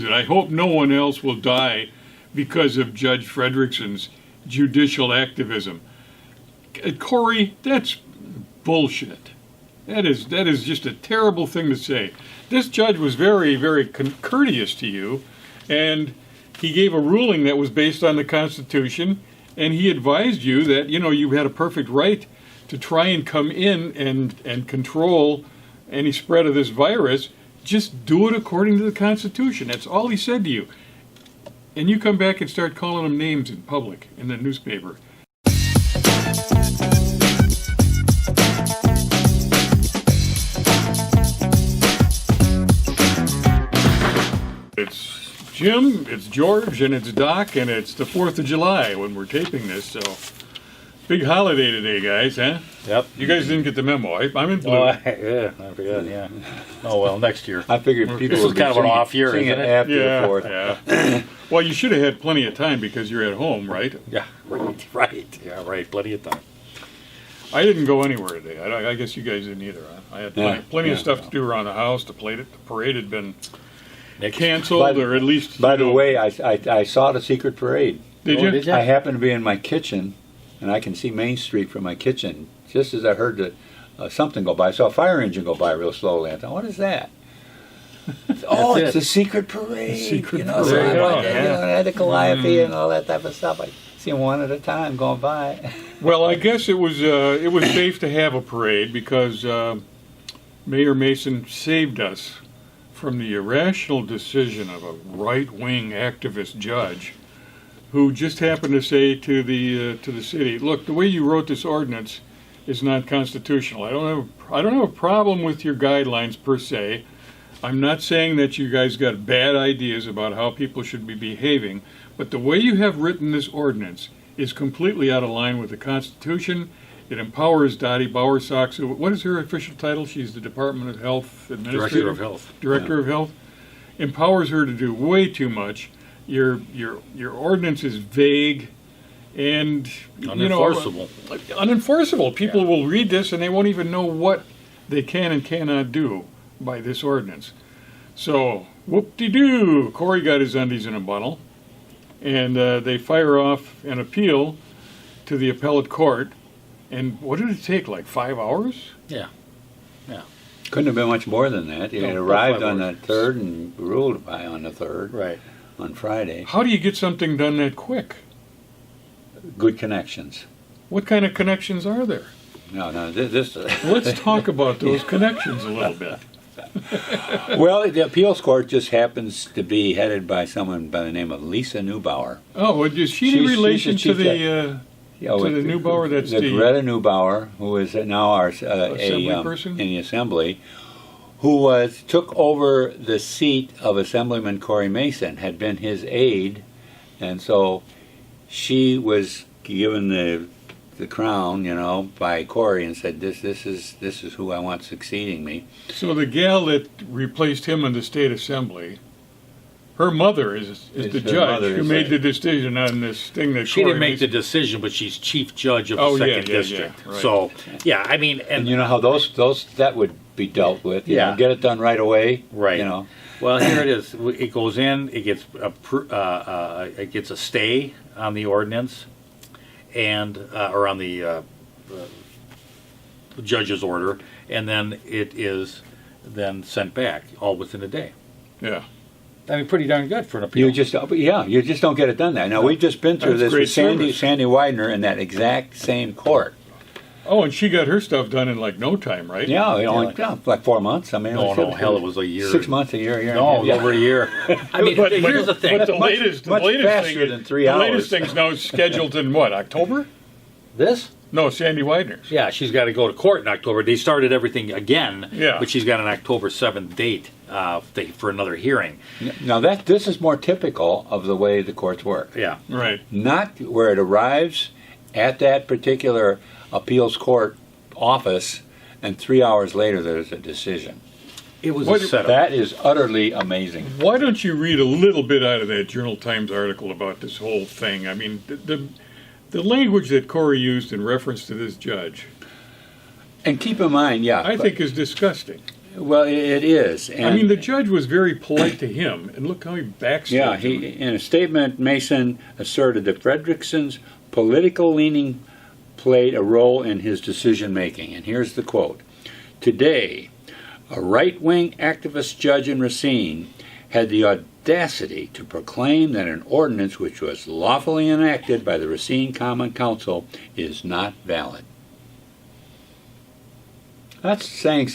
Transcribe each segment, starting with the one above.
is it? I hope no one else will die because of Judge Frederickson's judicial activism. Corey, that's bullshit. That is just a terrible thing to say. This judge was very, very courteous to you, and he gave a ruling that was based on the Constitution, and he advised you that, you had a perfect right to try and come in and control any spread of this virus. Just do it according to the Constitution. That's all he said to you. And you come back and start calling them names in public, in the newspaper. It's Jim, it's George, and it's Doc, and it's the 4th of July when we're taping this, so big holiday today, guys, huh? Yep. You guys didn't get the memo. I'm in blue. I forgot, yeah. Oh, well, next year. I figured people This would is kind of an off year, sing isn't it it? after the 4th. Yeah. Well, you should have had plenty of time because you're at home, right? Yeah, right. Yeah, right. Plenty of time. I didn't go anywhere today. I guess you guys didn't either, huh? I had plenty of stuff to do around the house. The parade had been canceled, or at least... By the way, I saw the secret parade. Did you? Did you? I happened to be in my kitchen, and I can see Main Street from my kitchen. Just as I heard something go by, I saw a fire engine go by real slowly. I thought, what is that? It's the secret parade. Secret So parade. I had the Calliope and all that type of stuff. I see them one at a time going by. Well, I guess it was safe to have a parade because Mayor Mason saved us from the irrational decision of a right-wing activist judge who just happened to say to the city, look, the way you wrote this ordinance is not constitutional. I don't have a problem with your guidelines per se. I'm not saying that you guys got bad ideas about how people should be behaving, but the way you have written this ordinance is completely out of line with the Constitution. It empowers Dottie Bowersox. What is her official title? She's the Department of Health Administrator. Director of Health. Director of Health. Empowers her to do way too much. Your ordinance is vague and Unenforceable. Unenforceable. People will read this and they won't even know what they can and cannot do by this ordinance. So, whoop-de-doo, Corey got his undies in a bundle, and they fire off an appeal to the appellate court. And what did it take, like 5 hours? Yeah. Couldn't have been much more than that. It arrived on the 3rd and ruled by on the 3rd. Right. On Friday. How do you get something done that quick? Good connections. What kind of connections are there? No, this. Let's talk about those connections a little bit. Well, the appeals court just happens to be headed by someone by the name of Lisa Neubauer. Oh, well, is she in relation to the Neubauer? That's the Greta Neubauer, who is now our assembly person in the assembly, who took over the seat of Assemblyman Corey Mason, had been his aide, and so she was given the crown, by Corey, and said, "This is who I want succeeding me." So the gal that replaced him in the state assembly, her mother is the judge who made the decision on this thing that she didn't make the decision, but she's chief judge of the second district. Yeah, right. So I mean, and you know how those that would be dealt with. You know, get it done right away. Right. Well, here it is. It goes in. It gets a stay on the ordinance, and or on the judge's order, and then it is then sent back all within a day. Yeah. I mean, pretty darn good for an appeal. You just don't get it done there. Now, we've just been through this with Sandy Widener in that exact same court. Oh, and she got her stuff done in like no time, right? Yeah, like 4 months. I mean, it was a year. 6 months, a year. No, over a year. I mean, here's the thing. But the latest faster thing than 3 hours. The latest thing's now scheduled in what, October? This? No, Sandy Widener's. Yeah, she's got to go to court in October. They started everything again, yeah, but she's got an October 7th date for another hearing. Now, this is more typical of the way the courts work. Yeah. Right. Not where it arrives at that particular appeals court office, and 3 hours later there's a decision. It was a setup. That is utterly amazing. Why don't you read a little bit out of that Journal Times article about this whole thing? I mean, the language that Corey used in reference to this judge, and keep in mind, I think is disgusting. Well, it is. And, I mean, the judge was very polite to him, and look how he backstabbed him. In a statement, Mason asserted that Frederickson's political leaning played a role in his decision-making. And here's the quote. Today, a right-wing activist judge in Racine had the audacity to proclaim that an ordinance which was lawfully enacted by the Racine Common Council is not valid. That's saying,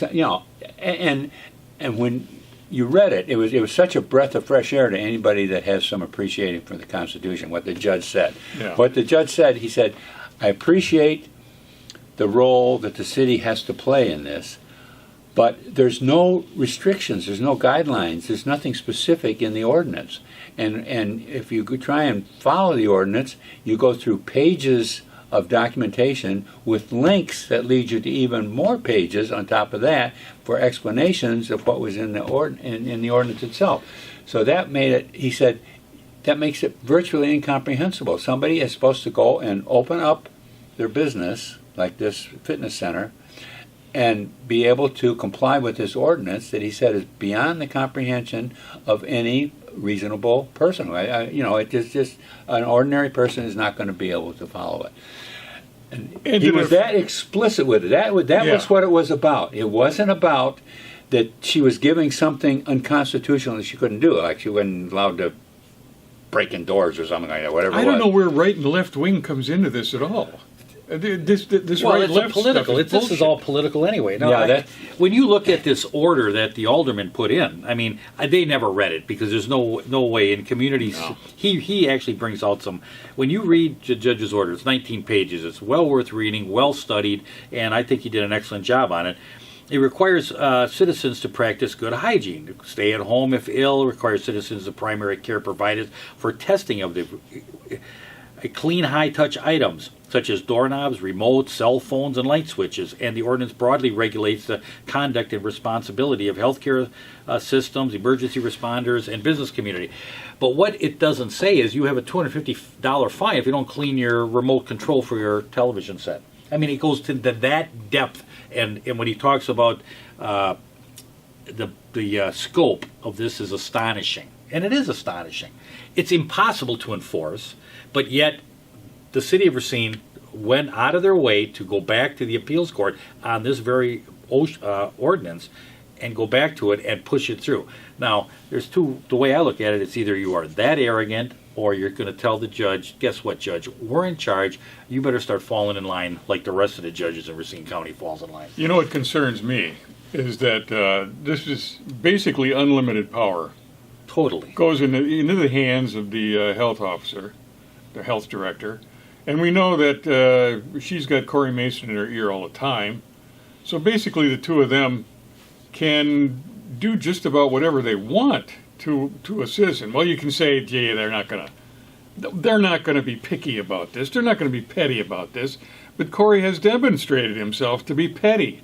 and when you read it, it was such a breath of fresh air to anybody that has some appreciating for the Constitution, what the judge said. Yeah. What the judge said, he said, I appreciate the role that the city has to play in this, but there's no restrictions, there's no guidelines, there's nothing specific in the ordinance. And if you could try and follow the ordinance, you go through pages of documentation with links that lead you to even more pages on top of that for explanations of what was in the ordinance itself. So that made it, he said, that makes it virtually incomprehensible. Somebody is supposed to go and open up their business, like this fitness center, and be able to comply with this ordinance that he said is beyond the comprehension of any reasonable person. It's just an ordinary person is not going to be able to follow it. And he was that explicit with it. That was what it was about. It wasn't about that she was giving something unconstitutional that she couldn't do, like she wasn't allowed to break in doors or something like that, whatever it was. I don't know where right and left wing comes into this at all. This Well, right left political. stuff is This is all political anyway. No, when you look at this order that the alderman put in, I mean, they never read it because there's no way in communities. No. He actually brings out some. When you read the judge's order, it's 19 pages. It's well worth reading, well studied, and I think he did an excellent job on it. It requires citizens to practice good hygiene, to stay at home if ill. It requires citizens of primary care providers for testing of the clean, high-touch items, such as doorknobs, remotes, cell phones, and light switches. And the ordinance broadly regulates the conduct and responsibility of healthcare systems, emergency responders, and business community. But what it doesn't say is you have a $250 fine if you don't clean your remote control for your television set. I mean, it goes to that depth. And when he talks about the scope of this is astonishing. And it is astonishing. It's impossible to enforce, but yet the city of Racine went out of their way to go back to the appeals court on this very ordinance and go back to it and push it through. Now, there's the way I look at it, it's either you are that arrogant or you're going to tell the judge, guess what, judge, we're in charge, you better start falling in line like the rest of the judges in Racine County falls in line. You know what concerns me is that this is basically unlimited power. Totally. Goes into the hands of the health officer, the health director, and we know that she's got Corey Mason in her ear all the time. So basically the two of them can do just about whatever they want to a citizen. Well, you can say, gee, they're not gonna be picky about this. They're not gonna be petty about this. But Corey has demonstrated himself to be petty.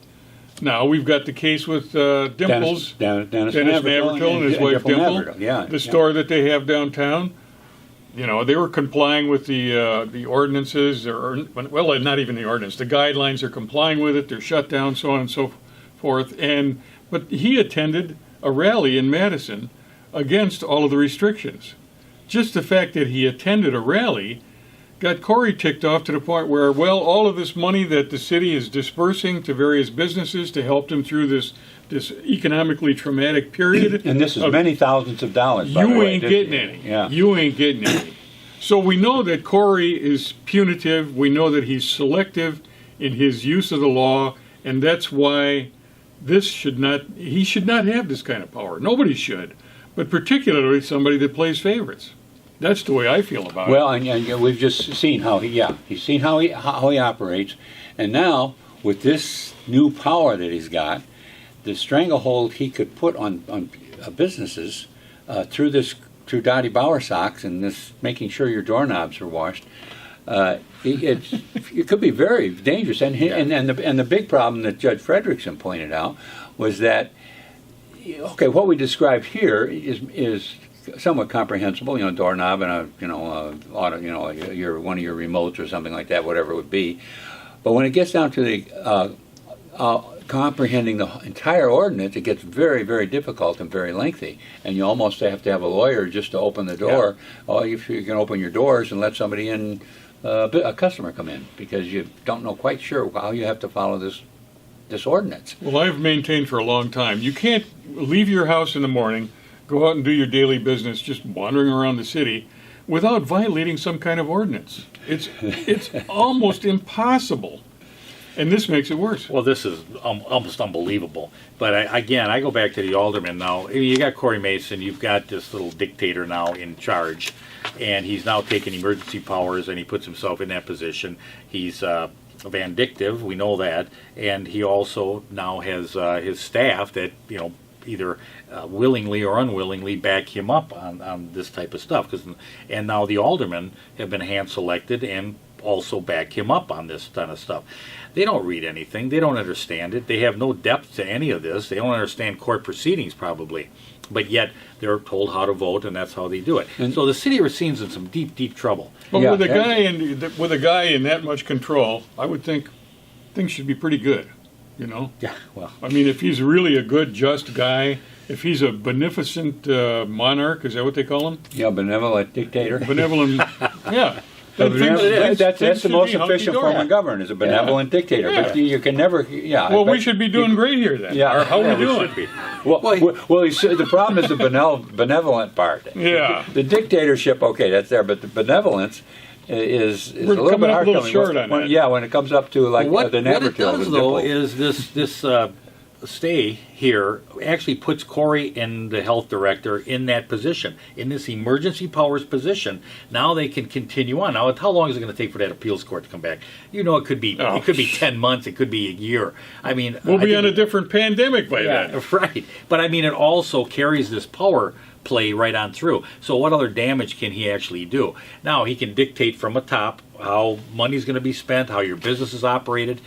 Now we've got the case with Dimples, Dennis Maverkill and his wife Dimple, the store that they have downtown. You know, they were complying with the ordinances, well, not even the ordinance. The guidelines are complying with it. They're shut down, so on and so forth. But he attended a rally in Madison against all of the restrictions. Just the fact that he attended a rally got Corey ticked off to the point where, well, all of this money that the city is dispersing to various businesses to help them through this economically traumatic period. And this is many thousands of dollars, by the way. You ain't getting any. Yeah. You ain't getting any. So we know that Corey is punitive. We know that he's selective in his use of the law, and that's why he should not have this kind of power. Nobody should, but particularly somebody that plays favorites. That's the way I feel about it. Well, and we've just seen how he's seen how he operates, and now with this new power that he's got, the stranglehold he could put on businesses through Dottie Bowersox and this making sure your doorknobs are washed, it could be very dangerous. And the big problem that Judge Frederickson pointed out was that, okay, what we describe here is somewhat comprehensible, doorknob and one of your remotes or something like that, whatever it would be. But when it gets down to the comprehending the entire ordinance, it gets very, very difficult and very lengthy. And you almost have to have a lawyer just to open the door. Oh, if you can open your doors and let somebody in, a customer come in, because you don't know quite sure how you have to follow this ordinance. Well, I've maintained for a long time, you can't leave your house in the morning, go out and do your daily business, just wandering around the city, without violating some kind of ordinance. It's almost impossible. And this makes it worse. Well, this is almost unbelievable. But I go back to the alderman now. I mean, you got Corey Mason, you've got this little dictator now in charge, and he's now taking emergency powers, and he puts himself in that position. He's vindictive, we know that, and he also now has his staff that, either willingly or unwillingly back him up on this type of stuff. And now the aldermen have been hand-selected and also back him up on this kind of stuff. They don't read anything. They don't understand it. They have no depth to any of this. They don't understand court proceedings probably. But yet they're told how to vote, and that's how they do it. And so the city of Racine's in some deep, deep trouble. But with a guy in that much control, I would think things should be pretty good. Yeah, well. I mean, if he's really a good, just guy, if he's a beneficent monarch, is that what they call him? Yeah, benevolent dictator. Benevolent, yeah. That's the most efficient form of government, is a benevolent dictator. Yeah. But you can never, Well, we should be doing great here then. Yeah. Or how are we doing? Should be. Well, the problem is the benevolent part. Yeah. The dictatorship, okay, that's there, but the benevolence is a little bit coming up hard. a little short on that. Yeah, when it comes up to like What the it Navratil. does, though, is this stay here actually puts Corey and the health director in that position, in this emergency powers position. Now they can continue on. Now, how long is it going to take for that appeals court to come back? It could be 10 months, it could be a year. I mean, we'll be on a different pandemic by then. Right. But I mean, it also carries this power play right on through. So what other damage can he actually do? Now, he can dictate from the top how money's going to be spent, how your business is operated.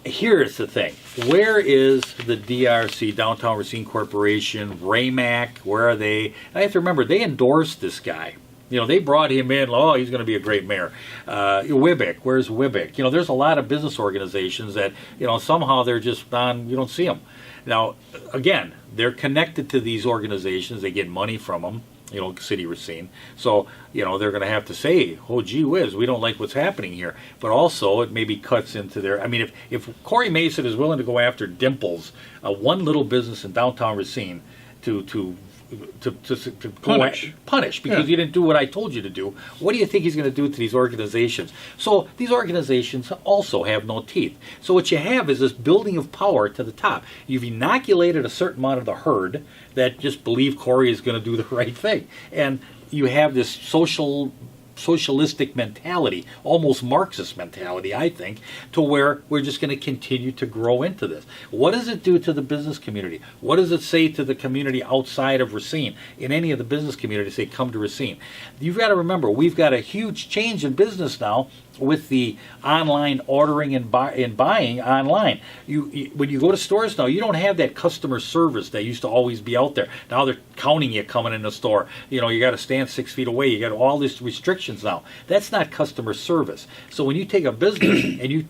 Here's the thing. Where is the DRC, Downtown Racine Corporation, RAMAC? Where are they? I have to remember, they endorsed this guy. They brought him in, he's going to be a great mayor. WIBIC, where's WIBIC? There's a lot of business organizations that, somehow they're just on, you don't see them. Now, again, they're connected to these organizations. They get money from them. City Racine. So, they're going to have to say, oh, gee whiz, we don't like what's happening here. But also, it maybe cuts into their, I mean, if Corey Mason is willing to go after Dimples, one little business in downtown Racine, to punish because you didn't do what I told you to do. What do you think he's going to do to these organizations? So these organizations also have no teeth. So what you have is this building of power to the top. You've inoculated a certain amount of the herd that just believe Corey is going to do the right thing. And you have this socialistic mentality, almost Marxist mentality, I think, to where we're just going to continue to grow into this. What does it do to the business community? What does it say to the community outside of Racine? In any of the business communities, say, come to Racine. You've got to remember, we've got a huge change in business now with the online ordering and buying online. When you go to stores now, you don't have that customer service that used to always be out there. Now they're counting you coming in the store. You got to stand 6 feet away. You got all these restrictions now. That's not customer service. So when you take a business and you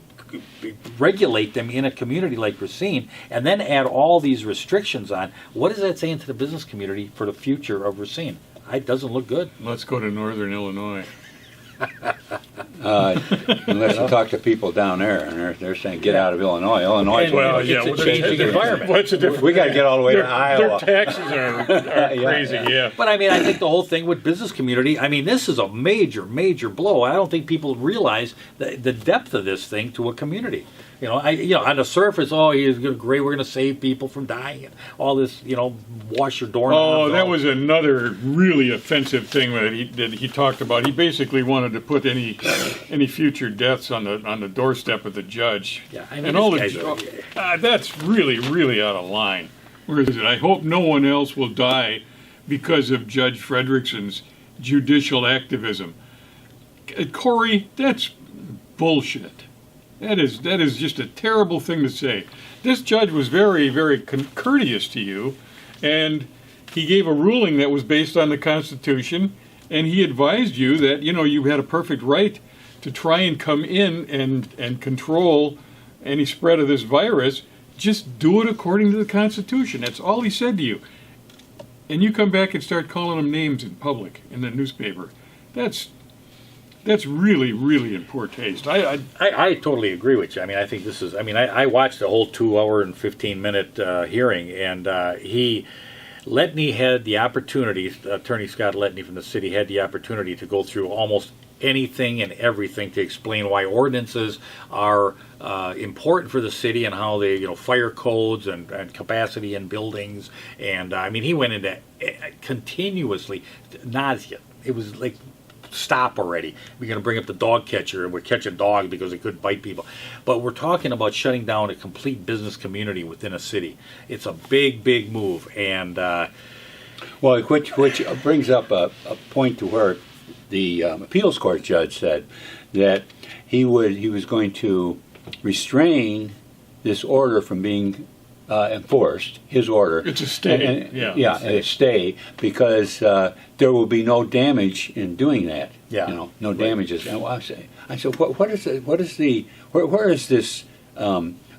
regulate them in a community like Racine and then add all these restrictions on, what is that saying to the business community for the future of Racine? It doesn't look good. Let's go to northern Illinois. Unless you talk to people down there, and they're saying get out of Illinois. Illinois is it's a changing environment. What's the difference? We got to get all the way to Iowa. Their taxes are crazy, yeah. But I mean, I think the whole thing with business community, I mean, this is a major, major blow. I don't think people realize the depth of this thing to a community. On the surface, he's great. We're going to save people from dying and all this. Wash your doorknobs. Oh, that was another really offensive thing that he talked about. He basically wanted to put any future deaths on the doorstep of the judge. Yeah, I mean, and all that's really, really out of line. Where is it? I hope no one else will die because of Judge Frederickson's judicial activism. Corey, that's bullshit. That is just a terrible thing to say. This judge was very, very courteous to you, and he gave a ruling that was based on the Constitution, and he advised you that, you had a perfect right to try and come in and control any spread of this virus just do it according to the Constitution. That's all he said to you. And you come back and start calling them names in public, in the newspaper. That's really, really in poor taste. I totally agree with you. I mean, I think this is, I mean, I watched the whole 2 hour and 15-minute hearing, and Letney had the opportunity, Attorney Scott Letney from the city had the opportunity to go through almost anything and everything to explain why ordinances are important for the city and how they, fire codes and capacity in buildings. And I mean, he went into continuously nausea. It was like, stop already. We're going to bring up the dog catcher and we're catching dogs because they couldn't bite people. But we're talking about shutting down a complete business community within a city. It's a big, big move. And well, which brings up a point to where the appeals court judge said that he was going to restrain this order from being enforced, his order. It's a stay. A stay, because there will be no damage in doing that. Yeah. No damages. And I said, where is this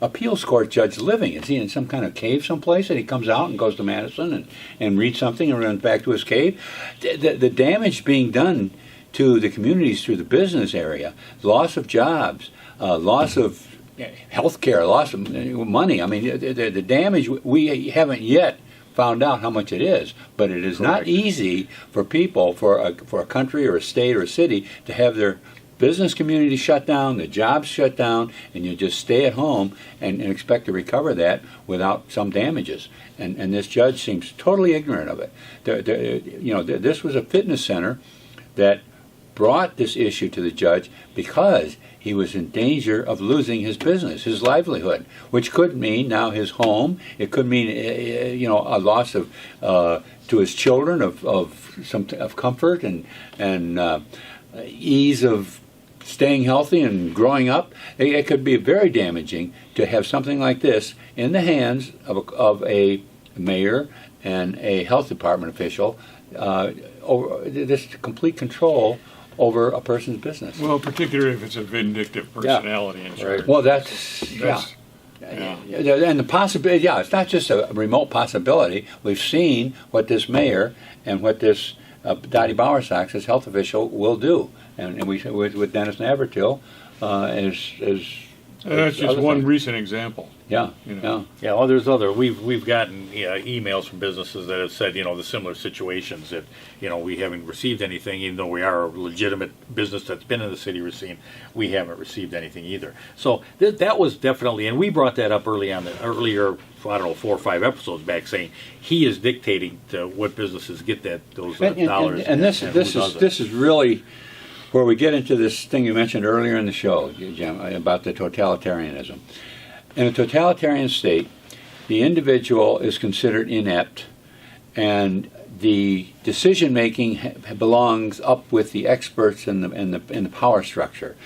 appeals court judge living? Is he in some kind of cave someplace that he comes out and goes to Madison and reads something and runs back to his cave? The damage being done to the communities through the business area, loss of jobs, loss of health care, loss of money. I mean, the damage, we haven't yet found out how much it is, but it is not easy for people, for a country or a state or a city to have their business community shut down, the jobs shut down, and you just stay at home and expect to recover that without some damages. And this judge seems totally ignorant of it. This was a fitness center that brought this issue to the judge because he was in danger of losing his business, his livelihood, which could mean now his home. It could mean a loss of to his children of comfort and ease of staying healthy and growing up. It could be very damaging to have something like this in the hands of a mayor and a health department official, over this complete control over a person's business. Well, particularly if it's a vindictive personality. Yeah. Right. Well, that's yeah. And the possibility, it's not just a remote possibility. We've seen what this mayor and what this Dottie Bowersox, this health official, will do. And we with Dennis Navratil that's just one recent example. Yeah. Well, there's other. We've gotten emails from businesses that have said, the similar situations that, we haven't received anything, even though we are a legitimate business that's been in the city of Racine, we haven't received anything either. So that was definitely, and we brought that up earlier, I don't know, 4 or 5 episodes back, saying he is dictating to what businesses get those dollars. And this is really where we get into this thing you mentioned earlier in the show, Jim, about the totalitarianism. In a totalitarian state, the individual is considered inept, and the decision making belongs up with the experts in the power structure,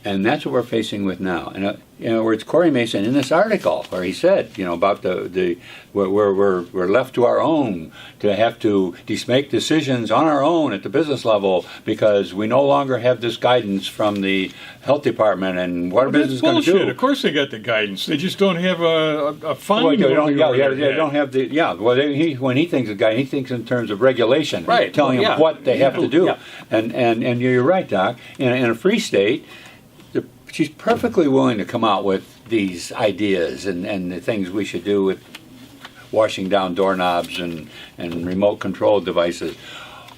and that's what we're facing with now. And where it's Corey Mason in this article where he said, about we're left to our own to have to make decisions on our own at the business level because we no longer have this guidance from the health department and what our business is going to do. Of course they got the guidance. They just don't have a fine. Well, they don't have the when he thinks of guidance, he thinks in terms of regulation, right? Telling them what they have to do. Yeah. And you're right, Doc. In a free state, she's perfectly willing to come out with these ideas and the things we should do with washing down doorknobs and remote control devices.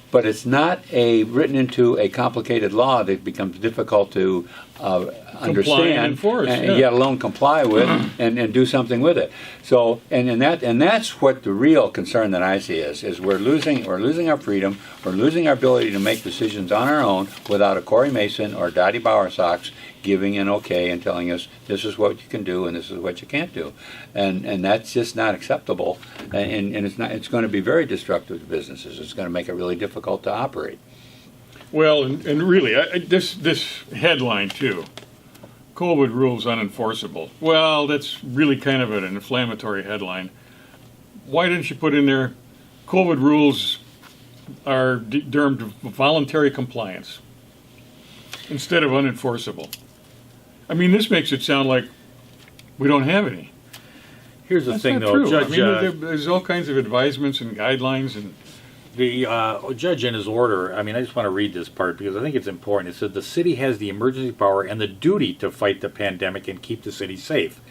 But it's not written into a complicated law that becomes difficult to understand and enforce, yet alone comply with and do something with it. So and that's what the real concern that I see is we're losing our freedom, we're losing our ability to make decisions on our own without a Corey Mason or Dottie Bowersox giving an okay and telling us this is what you can do and this is what you can't do, and that's just not acceptable, and it's going to be very destructive to businesses. It's going to make it really difficult to operate. Well, and really, this headline too, Colwood rules unenforceable. Well, that's really kind of an inflammatory headline. Why didn't you put in there, Colwood rules are termed voluntary compliance instead of unenforceable? I mean, this makes it sound like we don't have any. Here's the That's thing, not though, true. Judge. I mean, there's all kinds of advisements and guidelines, and The judge in his order, I mean, I just want to read this part because I think it's important. It said the city has the emergency power and the duty to fight the pandemic and keep the city safe.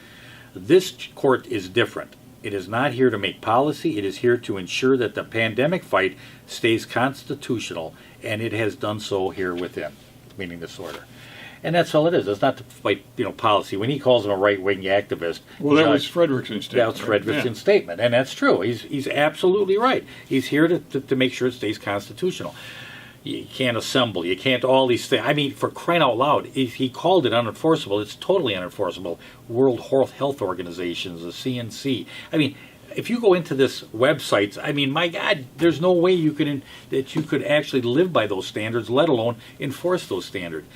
This court is different. It is not here to make policy. It is here to ensure that the pandemic fight stays constitutional, and it has done so here within, meaning this order. And that's all it is. It's not to fight, policy. When he calls him a right-wing activist, well, that judge, was Frederickson's statement. that was Frederickson's statement, and that's true. He's absolutely right. He's here to make sure it stays constitutional. You can't assemble. You can't all these things. I mean, for crying out loud, he called it unenforceable. It's totally unenforceable. World Health Organizations, the CNC. I mean, if you go into this website, I mean, my God, there's no way that you could actually live by those standards, let alone enforce those standards.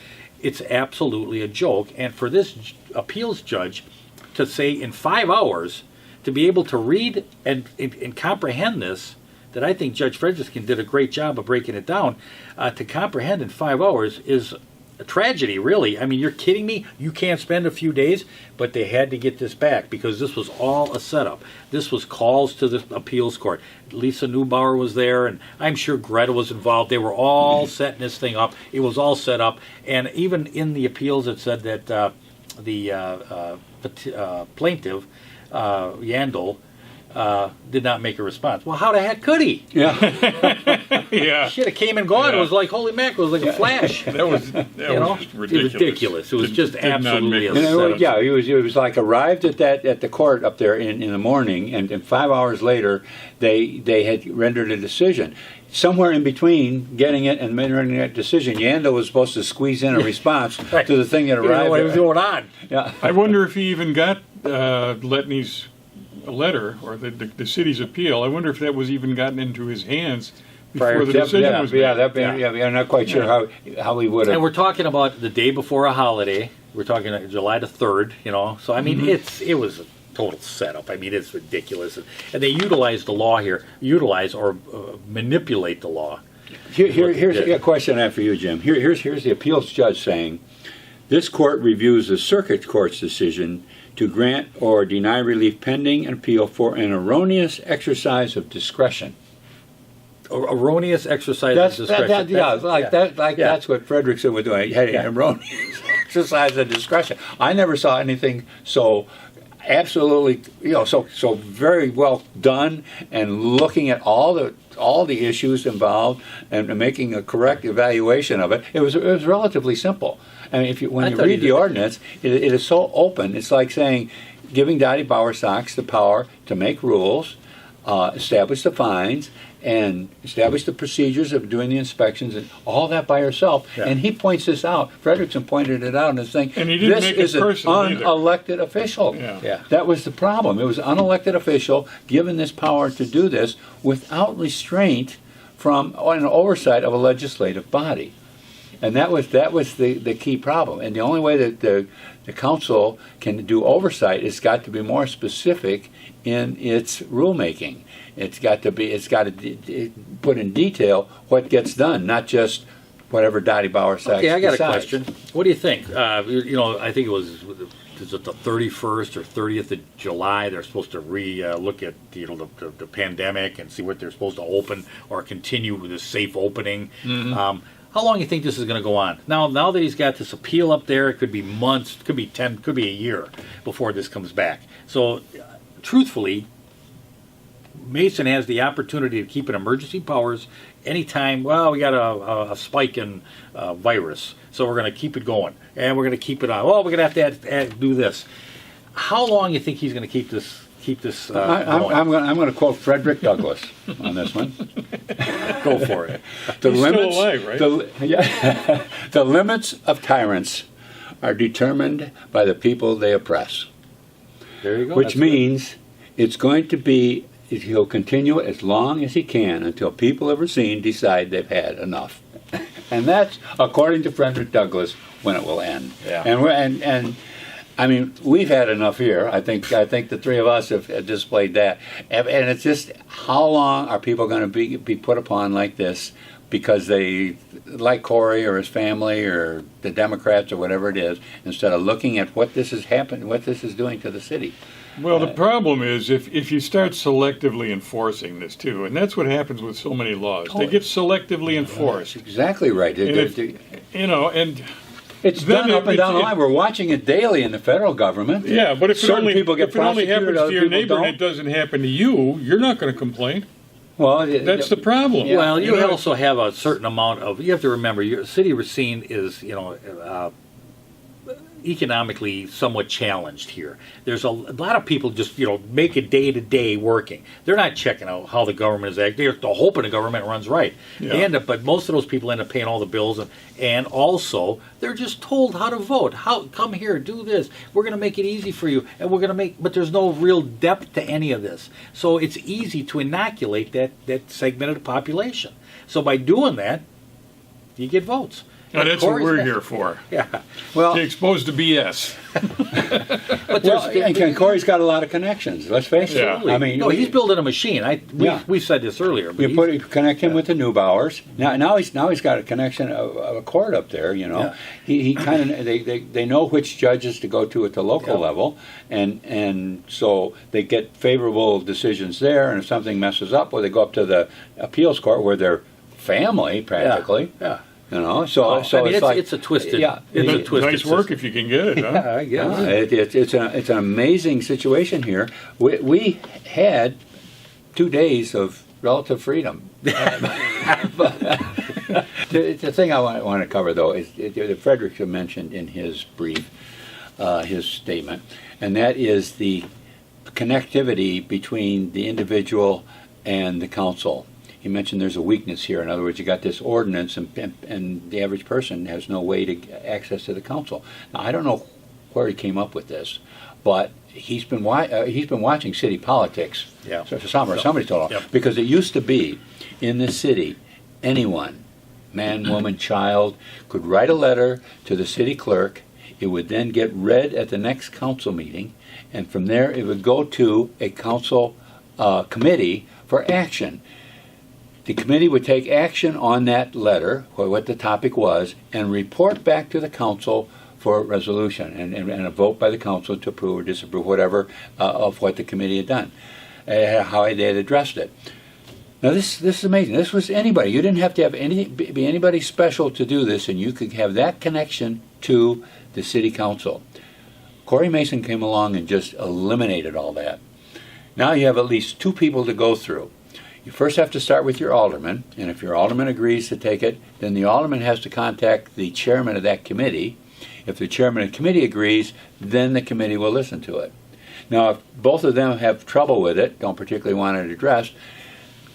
It's absolutely a joke. And for this appeals judge to say in 5 hours, to be able to read and comprehend this, that I think Judge Frederickson did a great job of breaking it down, to comprehend in 5 hours is a tragedy, really. I mean, you're kidding me? You can't spend a few days, but they had to get this back because this was all a setup. This was calls to the appeals court. Lisa Neubauer was there, and I'm sure Greta was involved. They were all setting this thing up. It was all set up, and even in the appeals, it said that the plaintiff, Yandel, did not make a response. Well, how the heck could he? Yeah. Yeah. Should have came and gone. Yeah. It was like, holy mackerel, it was like a flash. That was ridiculous. It was just Did not absolutely make a sense. setup. Yeah, it was like arrived at the court up there in the morning, and 5 hours later, they had rendered a decision. Somewhere in between getting it and rendering that decision, Yandel was supposed to squeeze in a response Right. to the thing that You know arrived. what was going on. Yeah. I wonder if he even got Letney's letter or the city's appeal. I wonder if that was even gotten into his hands before the decision was made. I'm not quite sure how we would And have. we're talking about the day before a holiday. We're talking July the 3rd, So, I mean, it was a total setup. I mean, it's ridiculous. And they utilize the law here, manipulate the law. Here's a question I have for you, Jim. Here's the appeals judge saying, this court reviews the circuit court's decision to grant or deny relief pending an appeal for an erroneous exercise of discretion. Erroneous exercise That's of discretion. That's what Frederickson was doing. He had an erroneous exercise of discretion. I never saw anything so absolutely, so very well done, and looking at all the issues involved and making a correct evaluation of it. It was relatively simple. I mean, when you read the ordinance, it is so open. It's like saying, giving Dottie Bowersox the power to make rules, establish the fines, and establish the procedures of doing the inspections, and all that by herself. Yeah. And he points this out. Frederickson pointed it out in his thing. And he didn't this make it is an personal either. unelected official. Yeah. That was the problem. It was an unelected official given this power to do this without restraint from an oversight of a legislative body. And that was the key problem. And the only way that the council can do oversight is got to be more specific in its rulemaking. It's got to put in detail what gets done, not just whatever Dottie Bowersox Okay, I got decides. a question. What do you think? I think it was the 31st or 30th of July. They're supposed to look at the pandemic and see what they're supposed to open or continue with this safe opening. How long do you think this is going to go on? Now that he's got this appeal up there, it could be months, it could be 10, could be a year before this comes back. So, truthfully, Mason has the opportunity to keep an emergency powers anytime. Well, we got a spike in virus, so we're going to keep it going, and we're going to keep it on. Well, we're going to have to do this. How long do you think he's going to keep this? I'm going to quote Frederick Douglass on this one. Go for it. He's still alive, right? The limits of tyrants are determined by the people they oppress. There you go. Which That's means it's going to be, he'll continue it as long as he can until people of Racine decide they've had enough. And that's, according to Frederick Douglass, when it will end. Yeah. And I mean, we've had enough here. I think the three of us have displayed that. And it's just, how long are people going to be put upon like this because they like Corey or his family or the Democrats or whatever it is, instead of looking at what this is happening, what this is doing to the city. Well, the problem is if you start selectively enforcing this too, and that's what happens with so many laws. They get selectively enforced. Exactly right. And and it's then done up and down the line. We're watching it daily in the federal government. yeah, but if it Certain only, people get if it only prosecuted, happens other to your people neighbor and don't. it doesn't happen to you, you're not going to complain. Well, That's the problem. Yeah. Well, you know, also have a certain amount of. You have to remember, your city of Racine is, economically somewhat challenged here. There's a lot of people just, make it day to day working. They're not checking out how the government is acting. They're hoping the government runs right. Yeah. They end up, but most of those people end up paying all the bills, and also they're just told how to vote. Come here, do this. We're going to make it easy for you, and we're going to make. But there's no real depth to any of this, so it's easy to inoculate that segment of the population. So by doing that, you get votes. Now, that's what Corys- we're here for, Yeah. Well, to expose the BS. But well, and Corey's got a lot of connections. Let's face it. Yeah. I mean, no, he's building a machine. Yeah. We said this earlier. But you connect him with the Neubauers. Now he's got a connection of a court up there. Yeah. He kind of they know which judges to go to at the local level, and so they get favorable decisions there. And if something messes up, well, they go up to the appeals court where they're family practically. Yeah. So I mean, it's like it's a twisted. Yeah. It's a Nice twisted work system. if you can get it, huh? Yeah, I guess. It's an amazing situation here. We had 2 days of relative freedom. The thing I want to cover, though, is that Frederickson mentioned in his brief, his statement, and that is the connectivity between the individual and the council. He mentioned there's a weakness here. In other words, you got this ordinance, and the average person has no way to access to the council. Now, I don't know where he came up with this, but he's been watching city politics. Yeah. So somebody told him, because it used to be in the city, anyone, man, woman, child, could write a letter to the city clerk. It would then get read at the next council meeting, and from there it would go to a council committee for action. The committee would take action on that letter, or what the topic was, and report back to the council for resolution and a vote by the council to approve or disapprove whatever of what the committee had done, how they had addressed it. Now this is amazing. This was anybody. You didn't have to have be anybody special to do this, and you could have that connection to the city council. Corey Mason came along and just eliminated all that. Now you have at least 2 people to go through. You first have to start with your alderman, and if your alderman agrees to take it, then the alderman has to contact the chairman of that committee. If the chairman of the committee agrees, then the committee will listen to it. Now, if both of them have trouble with it, don't particularly want it addressed,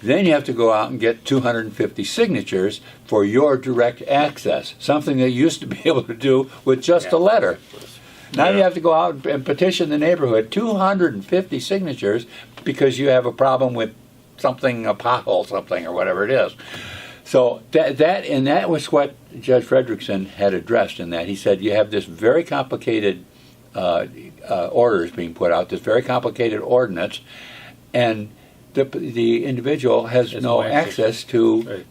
then you have to go out and get 250 signatures for your direct access, something that you used to be able to do with just a letter. Now you have to go out and petition the neighborhood, 250 signatures, because you have a problem with something, a pothole, something, or whatever it is. So that was what Judge Frederickson had addressed in that. He said you have this very complicated orders being put out, this very complicated ordinance, and the individual has no access to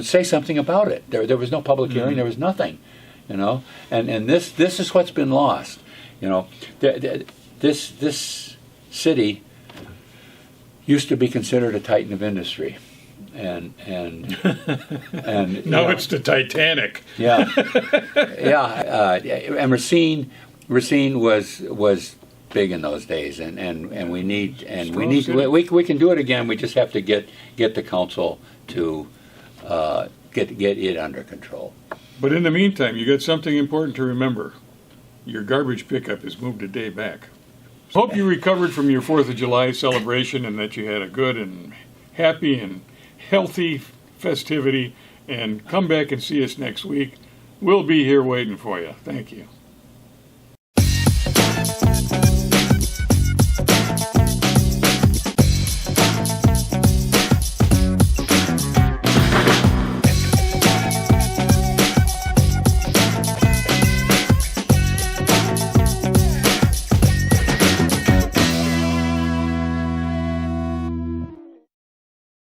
say something about it. There was no public hearing. There was nothing, and this is what's been lost. This city used to be considered a titan of industry, and Now it's the Titanic. yeah. And Racine was big in those days, and we can do it again. We just have to get the council to get it under control. But in the meantime, you got something important to remember. Your garbage pickup is moved a day back. Hope you recovered from your 4th of July celebration and that you had a good and happy and healthy festivity. And come back and see us next week. We'll be here waiting for you. Thank you.